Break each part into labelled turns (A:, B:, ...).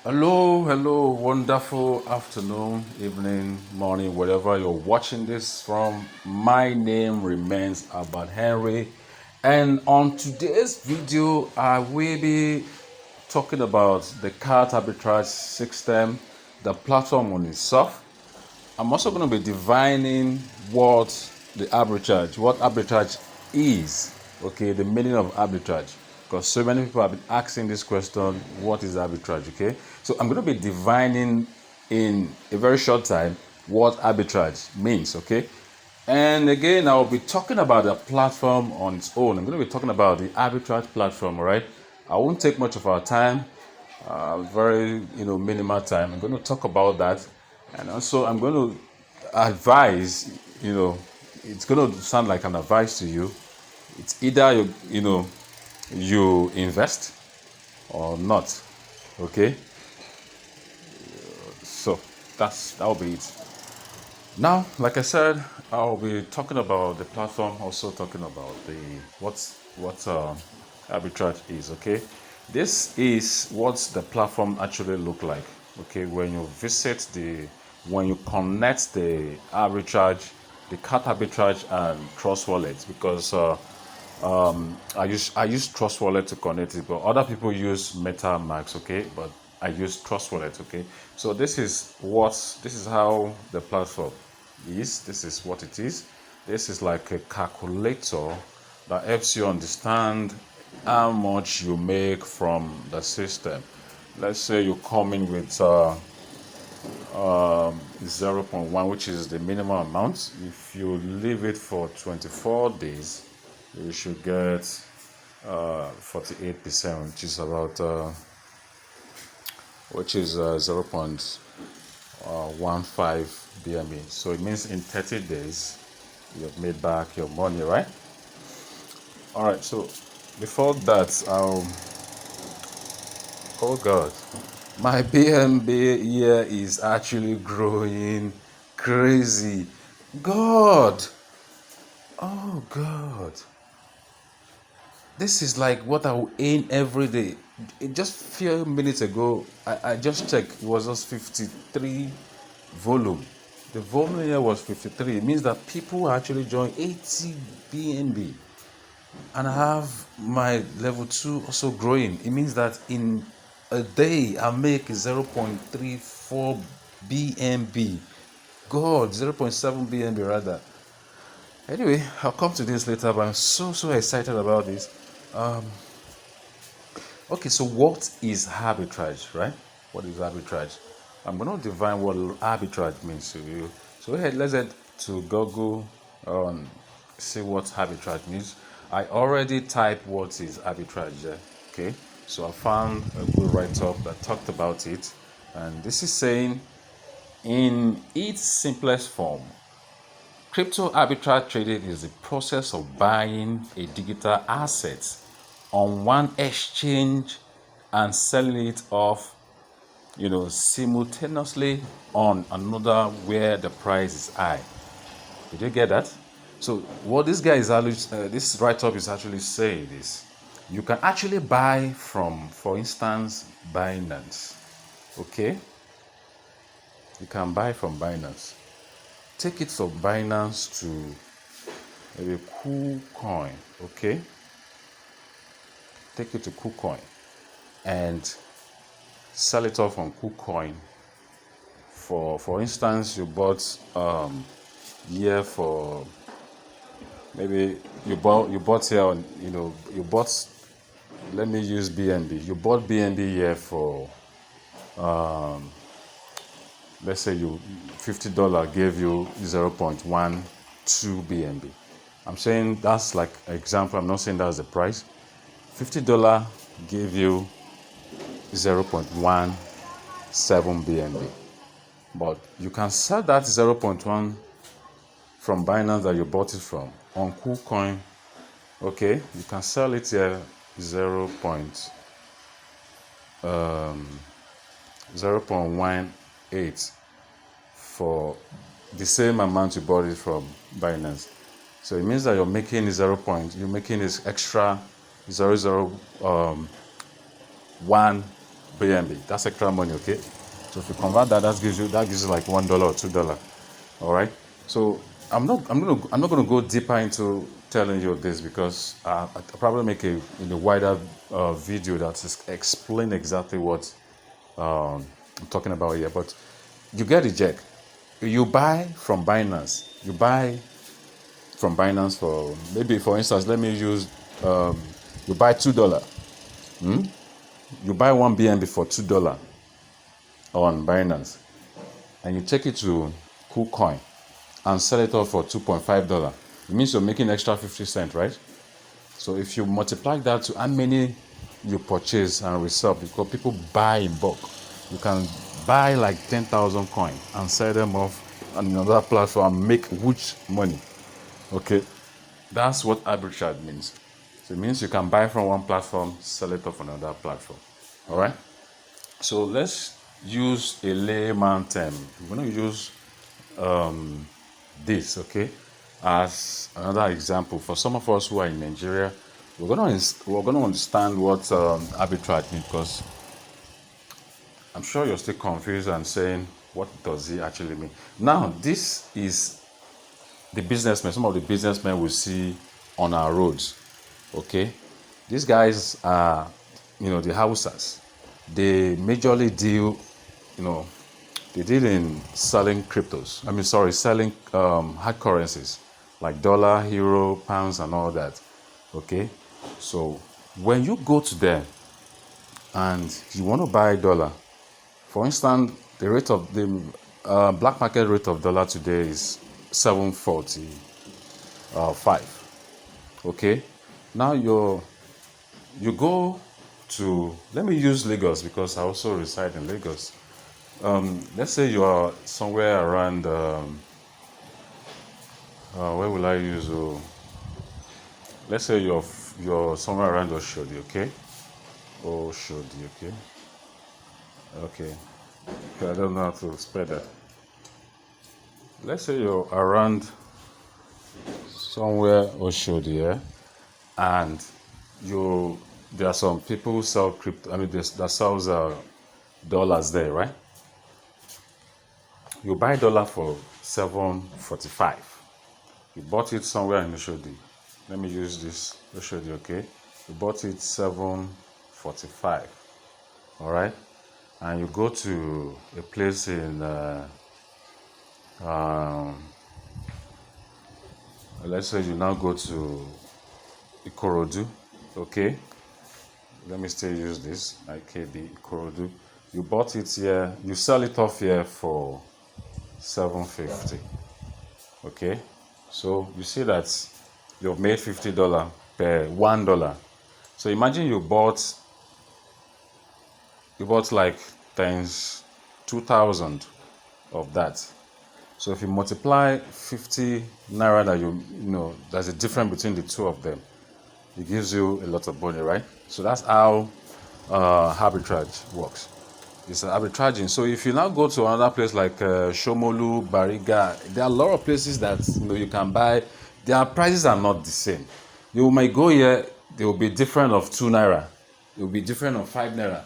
A: Hello, wonderful afternoon, evening, morning, wherever you're watching this from. My name remains Albert Henry, and on today's video, I will be talking about the card arbitrage system, the platform on itself. I'm also going to be defining what what arbitrage is, okay, the meaning of arbitrage. Because so many people have been asking this question, what is arbitrage, okay? So I'm going to be defining in a very short time what arbitrage means, okay? And again, I'll be talking about the platform on its own. I'm going to be talking about the arbitrage platform, all right? I won't take much of our time, very minimal time. I'm going to talk about that, and also I'm going to advise. It's going to sound like an advice to you. It's either you invest or not. Okay, so that'll be it. Now, like I said, I'll be talking about the platform, also talking about the what arbitrage is. Okay, this is what the platform actually look like. Okay, when you connect the arbitrage, the cat arbitrage and trust wallet, because I use Trust Wallet to connect it, but other people use MetaMask, okay? But I use Trust Wallet, okay? So this is how the platform is. This is what it is. This is like a calculator that helps you understand how much you make from the system. Let's say you come in with zero point 0.1, which is the minimum amount. If you leave it for 24 days, you should get 48%, which is about 0.15 BNB. So it means in 30 days you've made back your money, right? All right. So before that, oh God, my BNB here is actually growing crazy. God, oh God. This is like what I will aim every day. Just a few minutes ago, I just checked. It was just 53 volume. The volume here was 53. It means that people actually join 80 BNB. And I have my level 2 also growing. It means that in a day, I make 0.34 BNB. God, 0.7 BNB rather. Anyway, I'll come to this later, but I'm so excited about this. Okay, so what is arbitrage, right? What is arbitrage? I'm going to define what arbitrage means to you. So let's head to Google and see what arbitrage means. I already typed what is arbitrage there. Okay, so I found a good write-up that talked about it, and this is saying, in its simplest form, crypto arbitrage trading is the process of buying a digital asset on one exchange and selling it off, simultaneously on another where the price is high. Did you get that? So what this guy is this write-up is actually saying is, you can actually buy from, for instance, Binance. Okay, you can buy from Binance. Take it from Binance to maybe KuCoin. Okay, take it to KuCoin and sell it off on KuCoin. For instance, you bought here for, maybe you bought here on, you bought, let me use BNB. You bought BNB here for let's say you $50 gave you 0.12 BNB. I'm saying that's like an example. I'm not saying that's the price. $50 gave you 0.17 BNB. But you can sell that 0.1 from Binance that you bought it from on KuCoin. Okay, you can sell it here 0.18 for the same amount you bought it from Binance. So it means that you're making you're making this extra 0.001 BNB. That's extra money, okay? So if you convert that, that gives you like $1 or $2. All right. So I'm not gonna go deeper into telling you this because I'll probably make a wider video that is explain exactly what I'm talking about here. But you get the check. You buy from Binance. You buy from Binance for maybe, for instance, let me use you buy $2. You buy one BNB for $2 on Binance, and you take it to KuCoin and sell it off for $2.5. It means you're making extra 50 cents, right? So if you multiply that to how many you purchase and resell, because people buy in bulk, you can buy like 10,000 coins and sell them off on another platform and make huge money. Okay, that's what arbitrage means. So it means you can buy from one platform, sell it off on another platform. All right. So let's use a layman term. We're going to use this, okay, as another example. For some of us who are in Nigeria, we're going to understand what arbitrage means, because I'm sure you're still confused and saying, what does it actually mean? Now, this is the businessmen, some of the businessmen we see on our roads, okay? These guys are, the Hausas. They majorly deal, they deal in selling cryptos. Selling hard currencies like dollar, euro, pounds, and all that. Okay, so when you go to them and you want to buy dollar, for instance, the rate of the black market rate of dollar today is 7.45. Okay, now you go to, let me use Lagos because I also reside in Lagos. Let's say you are somewhere around, where will I use? Let's say you're somewhere around Oshodi, okay? Oshodi, okay? Okay. I don't know how to spell that. Let's say you're around somewhere Oshodi, yeah? And there are some people who sell crypto, that sells dollars there, right? You buy dollar for 7.45. You bought it somewhere in Oshodi. Let me use this Oshodi, okay? You bought it 7.45. All right, and you go to a place in let's say you now go to Ikorodu, okay? Let me still use this, IKB Ikorodu. You bought it here, you sell it off here for 7.50. Okay, so you see that you've made $50 per $1. So imagine you bought like times 2,000 of that. So if you multiply 50 naira that there's a difference between the two of them, it gives you a lot of money, right? So that's how arbitrage works. It's arbitraging. So if you now go to another place like Shomolu, Bariga, there are a lot of places that you can buy. Their prices are not the same. You might go here, they will be different of 2 naira. It will be different of 5 naira.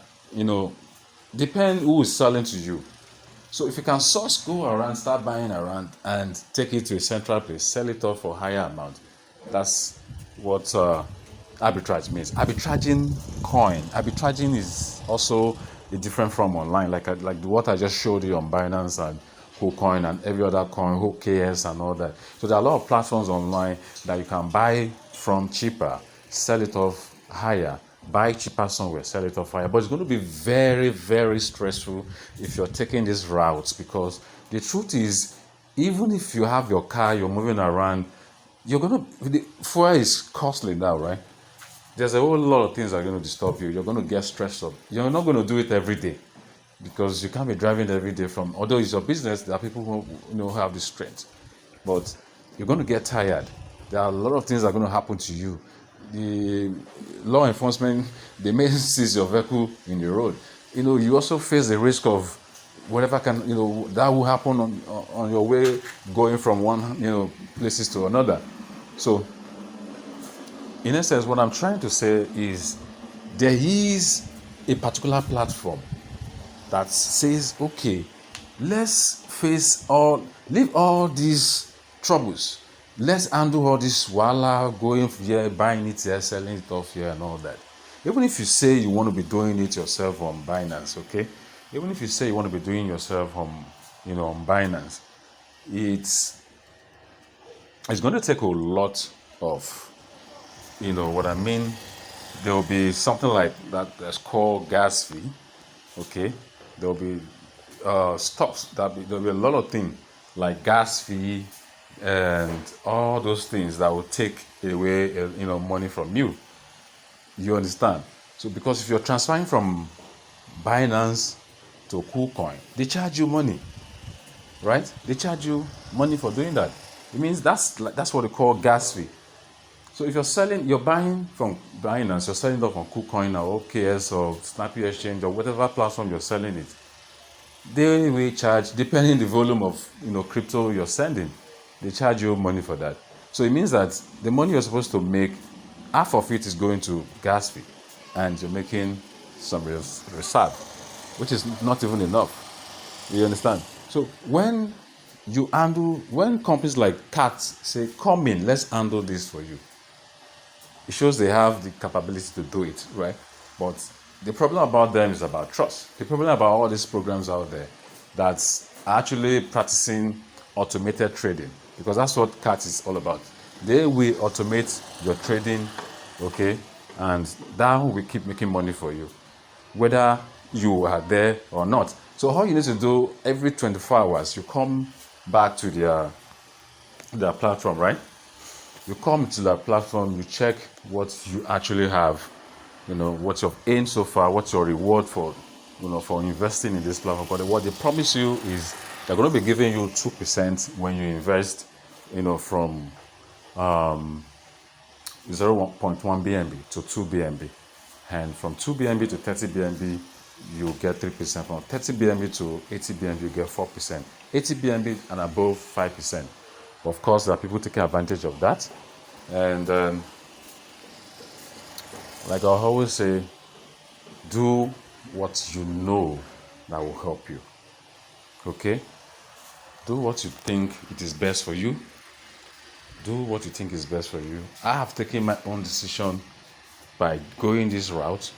A: Depend who is selling to you. So if you can go around, start buying around, and take it to a central place, sell it off for higher amount. That's what arbitrage means. Arbitraging coin. Arbitraging is also a different from online, like what I just showed you on Binance and KuCoin and every other coin, OKS and all that. So there are a lot of platforms online that you can buy from cheaper, sell it off higher, buy cheaper somewhere, sell it off higher. But it's going to be very, very stressful if you're taking these routes, because the truth is, even if you have your car, you're moving around, the fuel is costly now, right? There's a whole lot of things that are going to disturb you. You're going to get stressed up. You're not going to do it every day, because you can't be driving every day although it's your business, there are people who have the strength. But you're going to get tired. There are a lot of things that are going to happen to you. The law enforcement, they may seize your vehicle in the road. You also face the risk of whatever that will happen on your way going from one, places to another. So, in essence, what I'm trying to say is there is a particular platform that says, okay, let's leave all these troubles. Let's handle all this wala, going here, buying it here, selling it off here, and all that. Even if you say you want to be doing it yourself on Binance, okay? Even if you say you want to be doing yourself on, on Binance, it's going to take a lot of, what I mean. There will be something like that's called gas fee, okay? There will be stops. There'll be a lot of things like gas fee and all those things that will take away, money from you. You understand? So because if you're transferring from Binance to KuCoin, they charge you money, right? They charge you money for doing that. It means that's what they call gas fee. So if you're buying from Binance, you're selling it off on KuCoin or OKS or Snappy Exchange or whatever platform you're selling it, they will charge, depending on the volume of crypto you're sending, they charge you money for that. So it means that the money you're supposed to make, half of it is going to gas fee, and you're making some reserve, which is not even enough. You understand? So when companies like CAT say, come in, let's handle this for you, it shows they have the capability to do it, right? But the problem about them is about trust. The problem about all these programs out there that's actually practicing automated trading, because that's what CAT is all about. They will automate your trading, okay, and that will keep making money for you, whether you are there or not. So all you need to do, every 24 hours, you come back to their platform, right? You come to that platform, you check what you actually have, what you've earned so far, what's your reward for, for investing in this platform. But what they promise you is they're going to be giving you 2% when you invest, from 0.1 BNB to 2 BNB. And from 2 BNB to 30 BNB, you get 3%. From 30 BNB to 80 BNB, you get 4%. 80 BNB and above, 5%. Of course, there are people taking advantage of that. And like I always say, do what you know that will help you. Okay? Do what you think it is best for you. Do what you think is best for you. I have taken my own decision by going this route.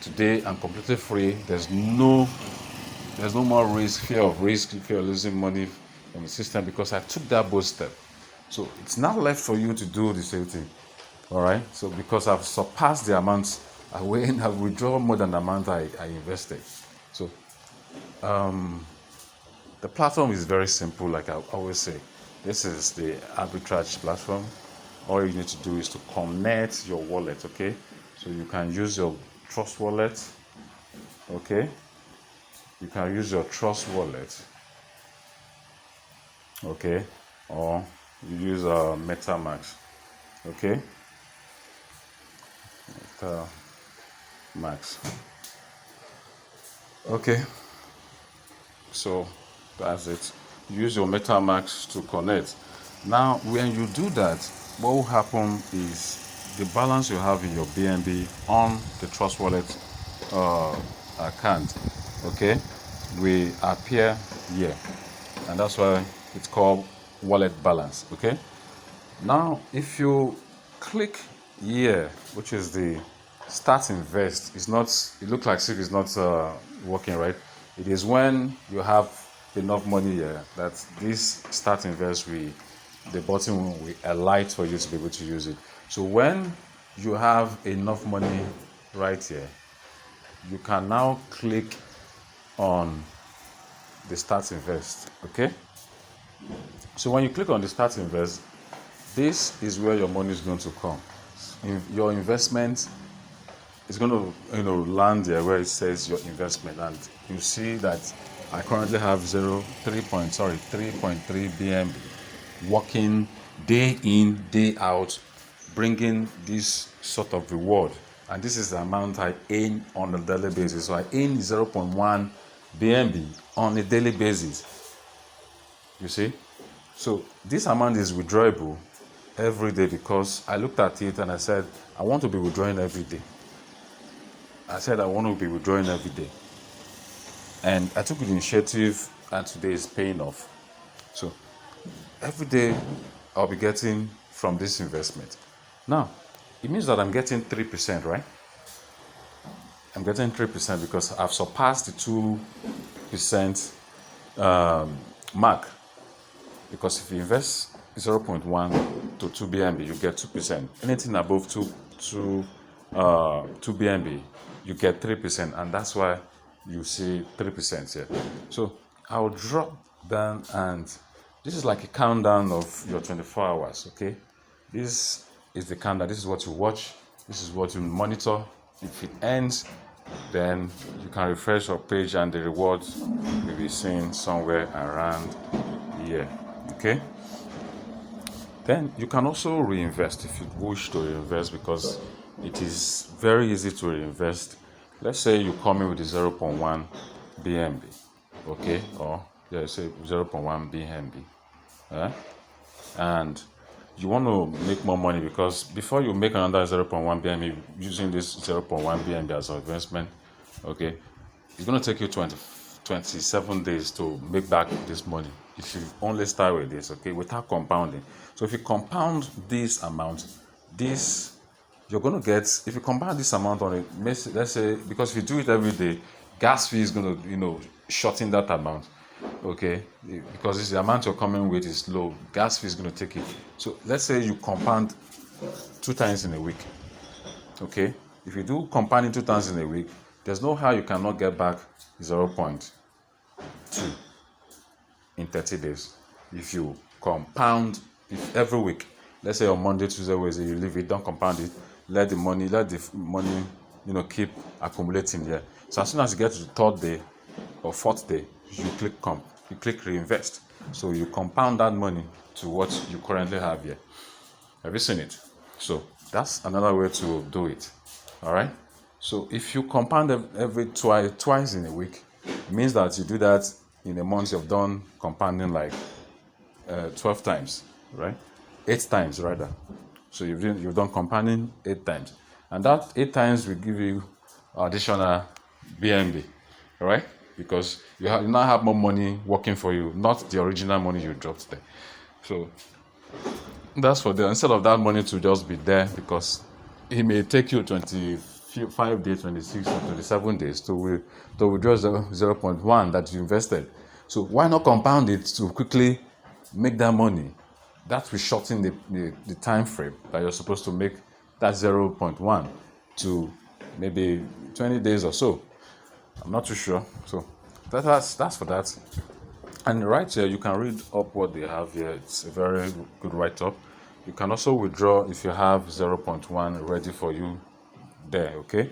A: Today I'm completely free. There's no more fear of losing money from the system, because I took that bold step. So it's now left for you to do the same thing. All right. So because I've surpassed the amount I withdraw more than the amount I invested. So the platform is very simple, like I always say. This is the Arbitrage platform. All you need to do is to connect your wallet, okay? So you can use your Trust wallet, okay? You can use your Trust wallet, okay? Or you use MetaMask, okay? MetaMask. Okay. So that's it. Use your MetaMask to connect. Now, when you do that, what will happen is the balance you have in your BNB on the Trust Wallet account, okay, will appear here, and that's why it's called wallet balance. Okay. Now, if you click here, which is the start invest, it looks like if it's not working, right? It is when you have enough money here that this start invest the button will alight for you to be able to use it. So when you have enough money right here, you can now click on the start invest. Okay. So when you click on the start invest, this is where your money is going to come. Your investment is going to land there where it says your investment, and you see that I currently have 3.3 BNB working day in, day out, bringing this sort of reward. And this is the amount I earn on a daily basis. So I earn 0.1 BNB on a daily basis. You see? So this amount is withdrawable every day, because I looked at it and I said, I want to be withdrawing every day. I said I want to be withdrawing every day. And I took the initiative, and today is paying off. So every day I'll be getting from this investment. Now, it means that I'm getting 3%, right? I'm getting 3% because I've surpassed the 2% mark. Because if you invest 0.1 to 2 BNB, you get 2%. Anything above 2 BNB, you get 3%, and that's why you see 3% here. So I'll drop down, and this is like a countdown of your 24 hours. Okay, this is the countdown. This is what you watch. This is what you monitor. If it ends, then you can refresh your page, and the rewards will be seen somewhere around here. Okay, then you can also reinvest if you wish to reinvest, because it is very easy to reinvest. Let's say you come in with the 0.1 BNB, okay, or say 0.1 BNB, and you want to make more money, because before you make another 0.1 BNB using this 0.1 BNB as an investment, okay, it's going to take you 27 days to make back this money if you only start with this, okay, without compounding. So if you compound this amount, this you're going to get, if you compound this amount on it, let's say, because if you do it every day, gas fee is going to shorten that amount, okay, because this, the amount you're coming with is low, gas fee is going to take it. So let's say you compound 2 times in a week, okay. If you do compounding 2 times in a week, there's no how you cannot get back 0.2 in 30 days. If you compound, if every week, let's say on Monday, Tuesday, Wednesday, you leave it, don't compound it, let the money keep accumulating here. So as soon as you get to the 3rd day or 4th day, you click reinvest. So you compound that money to what you currently have here. Have you seen it? So that's another way to do it. All right. So if you compound every twice in a week, it means that you do that in a month. You've done compounding like 12 times, right? 8 times rather. So you've done compounding 8 times, and that 8 times will give you additional BNB, right? Because you now have more money working for you, not the original money you dropped there. So that's for them. Instead of that money to just be there, because it may take you 25 days, 26 or 27 days to withdraw 0.1 that you invested. So why not compound it to quickly make that money? That will shorten the time frame that you're supposed to make that 0.1 to maybe 20 days or so. I'm not too sure. So that's for that. And right here, you can read up what they have here. It's a very good write-up. You can also withdraw if you have 0.1 ready for you there, okay?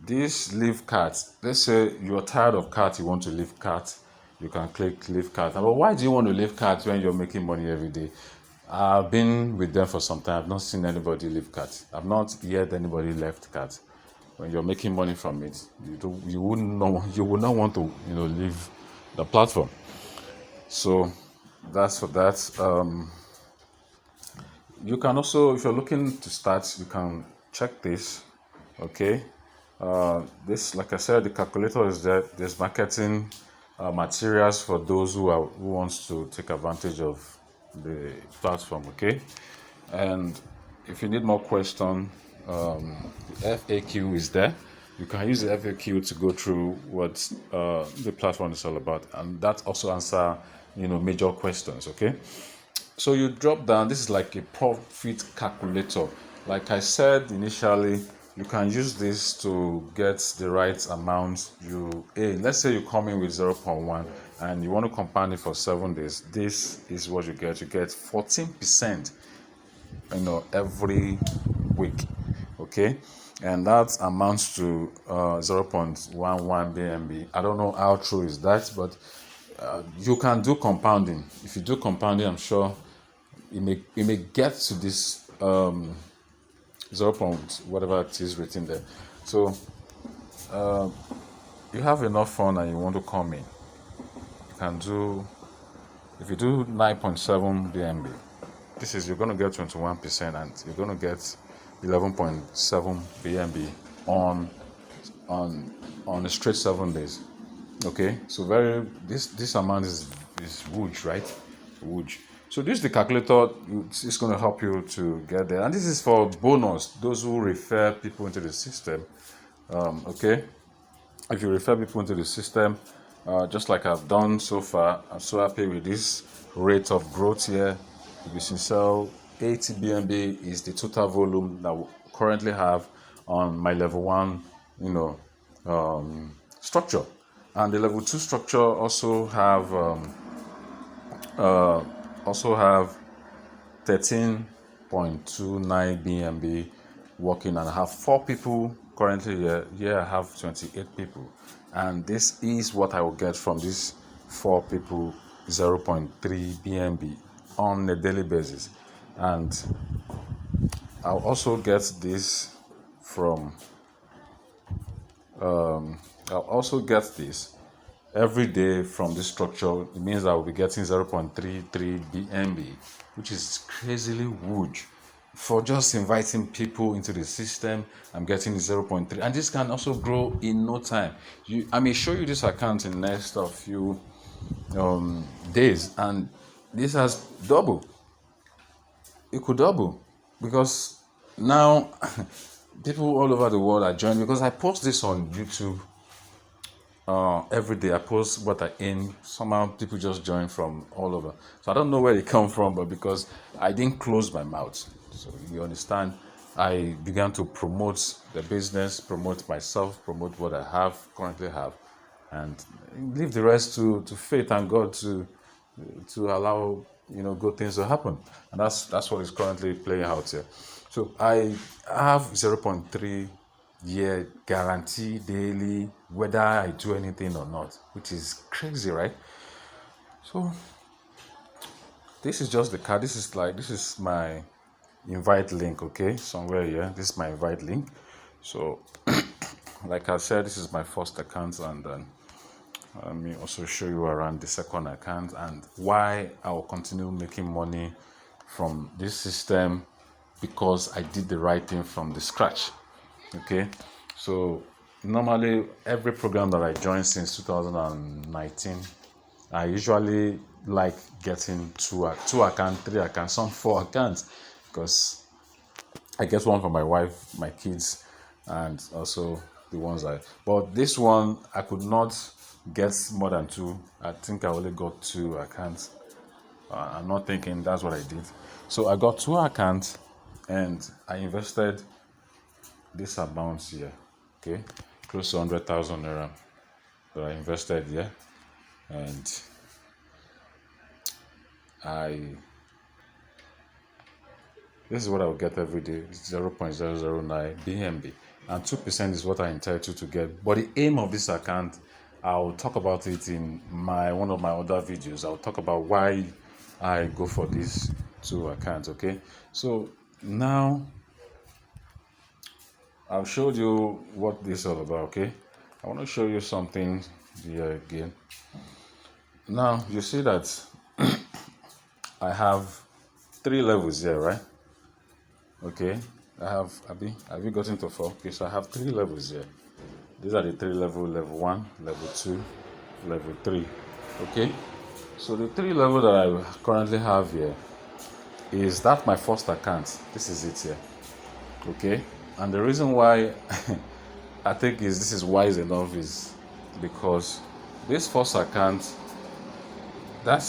A: This leave cart, let's say you're tired of cart, you want to leave cart, you can click leave cart. But why do you want to leave cart when you're making money every day? I've been with them for some time. I've not seen anybody leave cart. I've not heard anybody left cart. When you're making money from it, you would not want to leave the platform. So that's for that. You can also, if you're looking to start, you can check this, okay. This, like I said, the calculator is there. There's marketing materials for those who wants to take advantage of the platform, okay. And if you need more question, the FAQ is there. You can use the FAQ to go through what the platform is all about, and that also answer major questions, okay. So you drop down. This is like a profit calculator. Like I said initially, you can use this to get the right amount you aim. Let's say you come in with 0.1 and you want to compound it for 7 days. This is what you get. You get 14%, every week, okay, and that amounts to 0.11 BNB. I don't know how true is that, but you can do compounding. If you do compounding, I'm sure it may get to this 0. Whatever it is written there. So you have enough fun and you want to come in, you can do, if you do 9.7 BNB, this is, you're going to get 21%, and you're going to get 11.7 BNB on on a straight 7 days. Okay, so this amount is huge, right? Huge. So this is the calculator. It's going to help you to get there, and this is for bonus. Those who refer people into the system. Okay, if you refer people into the system, just like I've done so far, I'm so happy with this rate of growth here. If you can sell 80 BNB is the total volume that we currently have on my level 1, structure, and the level 2 structure also have 13.29 BNB working, and I have 4 people currently here. Here I have 28 people, and this is what I will get from these 4 people: 0.3 BNB on a daily basis. And I'll also get this from every day from this structure. It means I will be getting 0.33 BNB, which is crazily huge. For just inviting people into the system, I'm getting 0.3, and this can also grow in no time. I may show you this account in the next few days, and this has doubled. It could double, because now people all over the world are joining, because I post this on YouTube every day. I post what I aim. Somehow people just join from all over. So I don't know where they come from, but because I didn't close my mouth, so you understand, I began to promote the business, promote myself, promote what I currently have, and leave the rest to faith and God to allow good things to happen. And that's what is currently playing out here. So I have 0.3 year guarantee daily, whether I do anything or not, which is crazy, right? So this is just the card. This is my invite link. Okay, somewhere here, this is my invite link. So like I said, this is my first account, and then let me also show you around the second account and why I will continue making money from this system, because I did the right thing from the scratch. Okay, so normally every program that I joined since 2019, I usually like getting two accounts, 3 accounts, some 4 accounts, because I get one for my wife, my kids, and also the ones but this one I could not get more than 2. I think I only got 2 accounts. I'm not thinking that's what I did. So I got 2 accounts, and I invested this amount here. Okay, close to 100,000 naira that I invested here, and this is what I will get every day. 0.009 BNB, and 2% is what I'm entitled to get. But the aim of this account, I'll talk about it in one of my other videos. I'll talk about why I go for these 2 accounts. Okay, so now I've showed you what this is all about. Okay, I want to show you something here again. Now you see that I have 3 levels here, right? Okay, have you gotten to 4? Okay, so I have 3 levels here. These are the 3 levels: level 1, level 2, level 3. Okay, so the 3 level that I currently have here is that my first account. This is it here. Okay, and the reason why I think this is wise enough is because this first account, that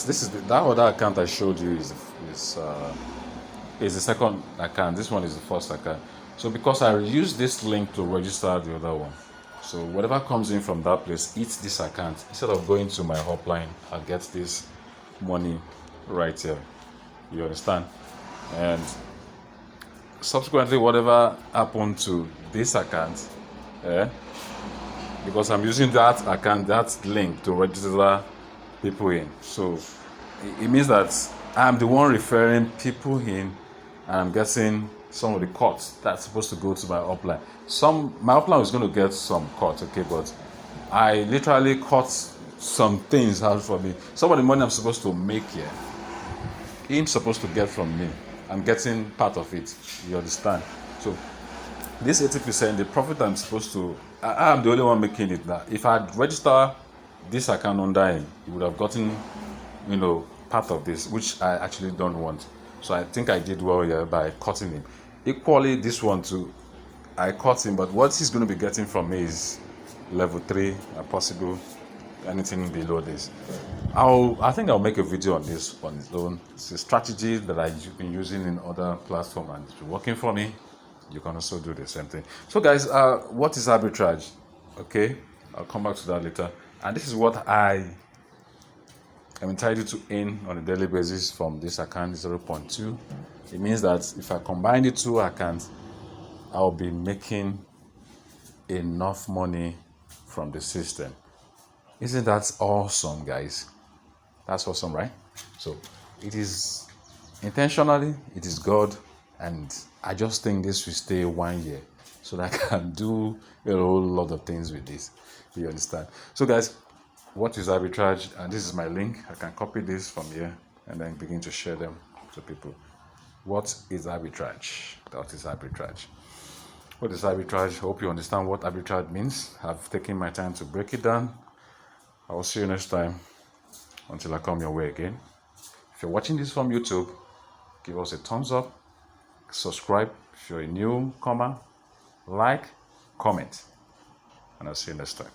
A: other account I showed you is the second account. This one is the first account. So because I use this link to register the other one, so whatever comes in from that place, it's this account. Instead of going to my hotline, I get this money right here. You understand? And subsequently, whatever happened to this account, because I'm using that account, that link to register people in, so it means that I'm the one referring people in, and I'm getting some of the cuts that's supposed to go to my upline. My upline is going to get some cut, okay, but I literally cut some things out for me. Some of the money I'm supposed to make here, he's supposed to get from me. I'm getting part of it. You understand? So this 80%, the profit I'm supposed to I'm the only one making it now. If I'd register this account under him, he would have gotten, part of this, which I actually don't want. So I think I did well here by cutting him. Equally, this one too, I cut him, but what he's going to be getting from me is level 3 and possible anything below this. I think I'll make a video on this on its own. It's a strategy that I've been using in other platforms and it's working for me. You can also do the same thing. So guys, what is arbitrage? Okay, I'll come back to that later. And this is what I am entitled to earn on a daily basis from this account, 0.2. It means that if I combine the two accounts, I'll be making enough money from the system. Isn't that awesome, guys? That's awesome, right? So it is intentionally, it is God, and I just think this will stay 1 year so that I can do a whole lot of things with this. You understand? So guys, what is arbitrage? And this is my link. I can copy this from here and then begin to share them to people. What is arbitrage? What is arbitrage? What is arbitrage? Hope you understand what arbitrage means. I've taken my time to break it down. I will see you next time until I come your way again. If you're watching this from YouTube, give us a thumbs up, subscribe if you're a newcomer, like, comment, and I'll see you next time.